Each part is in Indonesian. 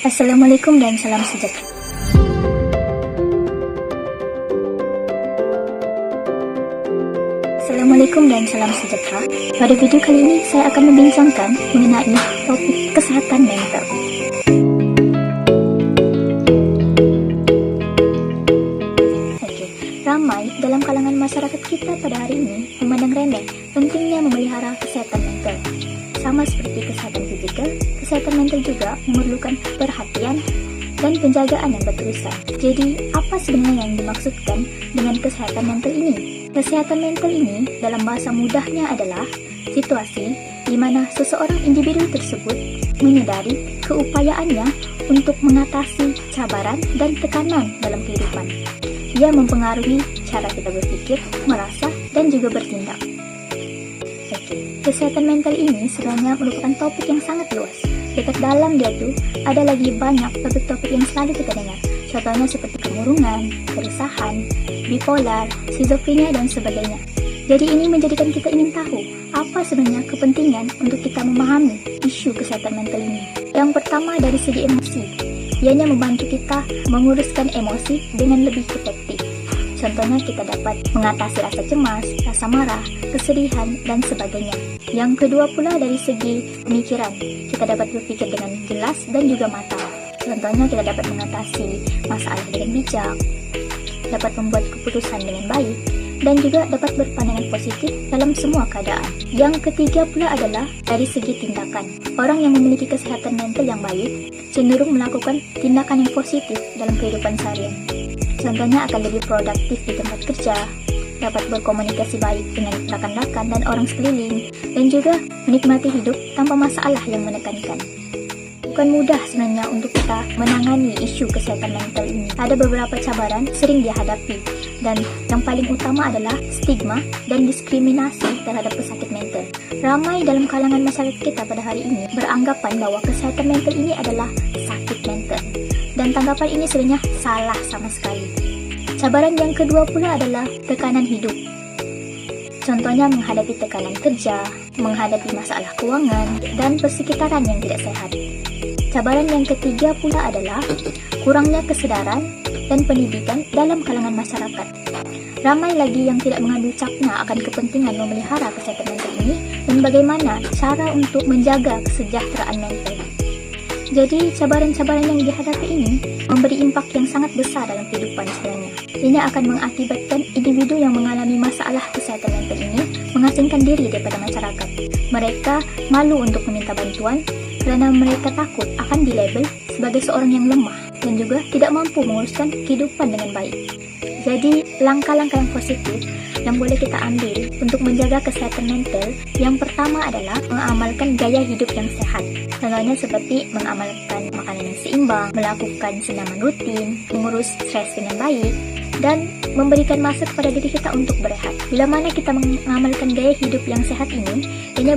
Assalamualaikum dan salam sejahtera. Assalamualaikum dan salam sejahtera. Pada video kali ini saya akan membincangkan mengenai topik kesehatan mental. Ramai dalam kalangan masyarakat kita pada hari ini memandang remeh pentingnya memelihara kesehatan mental. Sama seperti kesehatan fisikal, kesehatan mental juga memerlukan perhatian dan penjagaan yang berterusan. Jadi, apa sebenarnya yang dimaksudkan dengan kesehatan mental ini? Kesehatan mental ini dalam bahasa mudahnya adalah situasi di mana seseorang individu tersebut menyadari keupayaannya untuk mengatasi cabaran dan tekanan dalam kehidupan. Ia mempengaruhi cara kita berpikir, merasa, dan juga bertindak. Kesehatan mental ini sebenarnya merupakan topik yang sangat luas. Dekat dalam dia tuh ada lagi banyak topik-topik yang selalu kita dengar. Contohnya seperti kemurungan, keresahan, bipolar, skizofrenia, dan sebagainya. Jadi ini menjadikan kita ingin tahu apa sebenarnya kepentingan untuk kita memahami isu kesehatan mental ini. Yang pertama dari segi emosi. Ianya membantu kita menguruskan emosi dengan lebih efektif. Contohnya kita dapat mengatasi rasa cemas, rasa marah, kesedihan, dan sebagainya. Yang kedua pula dari segi pemikiran, kita dapat berpikir dengan jelas dan juga matang. Contohnya kita dapat mengatasi masalah dengan bijak, dapat membuat keputusan dengan baik, dan juga dapat berpandangan positif dalam semua keadaan. Yang ketiga pula adalah dari segi tindakan. Orang yang memiliki kesehatan mental yang baik cenderung melakukan tindakan yang positif dalam kehidupan seharian. Contohnya akan lebih produktif di tempat kerja, dapat berkomunikasi baik dengan rekan-rekan dan orang sekeliling, dan juga menikmati hidup tanpa masalah yang menekankan. Bukan mudah sebenarnya untuk kita menangani isu kesehatan mental ini. Ada beberapa cabaran sering dihadapi, dan yang paling utama adalah stigma dan diskriminasi terhadap pesakit mental. Ramai dalam kalangan masyarakat kita pada hari ini beranggapan bahwa kesehatan mental ini adalah sakit mental. Dan tanggapan ini sebenarnya salah sama sekali. Cabaran yang kedua pula adalah tekanan hidup. Contohnya menghadapi tekanan kerja, menghadapi masalah keuangan, dan persekitaran yang tidak sehat. Cabaran yang ketiga pula adalah kurangnya kesadaran dan pendidikan dalam kalangan masyarakat. Ramai lagi yang tidak mengambil capna akan kepentingan memelihara kesehatan mental ini dan bagaimana cara untuk menjaga kesejahteraan mental. Jadi, cabaran-cabaran yang dihadapi ini memberi impak yang sangat besar dalam kehidupan sebenarnya. Ini akan mengakibatkan individu yang mengalami masalah kesehatan mental ini mengasingkan diri daripada masyarakat. Mereka malu untuk meminta bantuan kerana mereka takut akan dilabel sebagai seorang yang lemah dan juga tidak mampu menguruskan kehidupan dengan baik. Jadi, langkah-langkah yang positif yang boleh kita ambil untuk menjaga kesehatan mental, yang pertama adalah mengamalkan gaya hidup yang sehat. Contohnya seperti mengamalkan makanan yang seimbang, melakukan senaman rutin, mengurus stres dengan baik, dan memberikan masa kepada diri kita untuk berehat. Bila mana kita mengamalkan gaya hidup yang sehat ini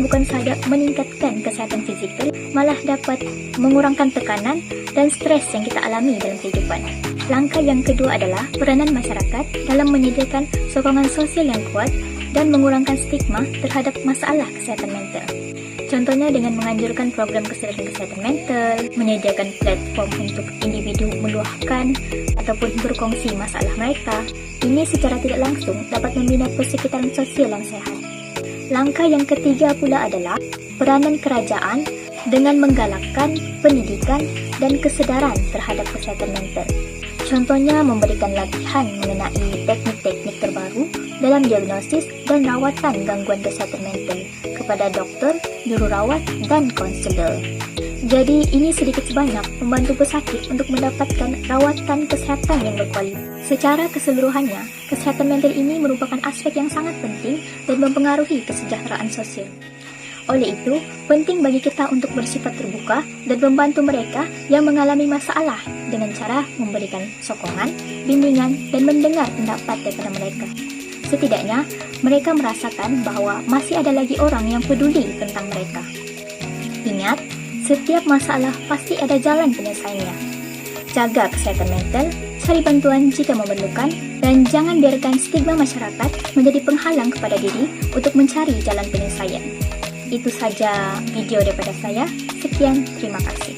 bukan sahaja meningkatkan kesehatan fizikal, malah dapat mengurangkan tekanan dan stres yang kita alami dalam kehidupan. Langkah yang kedua adalah peranan masyarakat dalam menyediakan sokongan sosial yang kuat dan mengurangkan stigma terhadap masalah kesehatan mental. Contohnya dengan menganjurkan program kesadaran kesehatan mental, menyediakan platform untuk individu meluahkan ataupun berkongsi masalah mereka. Ini secara tidak langsung dapat membina persekitaran sosial yang sehat. Langkah yang ketiga pula adalah peranan kerajaan dengan menggalakkan pendidikan dan kesedaran terhadap kesehatan mental. Contohnya memberikan latihan mengenai teknik-teknik terbaru dalam diagnosis dan rawatan gangguan kesehatan mental kepada dokter, jururawat, dan konselor. Jadi ini sedikit sebanyak membantu pesakit untuk mendapatkan rawatan kesehatan yang berkualitas. Secara keseluruhannya, kesehatan mental ini merupakan aspek yang sangat penting dan mempengaruhi kesejahteraan sosial. Oleh itu, penting bagi kita untuk bersifat terbuka dan membantu mereka yang mengalami masalah dengan cara memberikan sokongan, bimbingan, dan mendengar pendapat daripada mereka. Setidaknya, mereka merasakan bahwa masih ada lagi orang yang peduli tentang mereka. Ingat, setiap masalah pasti ada jalan penyelesaiannya. Jaga kesehatan mental, cari bantuan jika memerlukan, dan jangan biarkan stigma masyarakat menjadi penghalang kepada diri untuk mencari jalan penyelesaian. Itu saja video daripada saya. Sekian, terima kasih.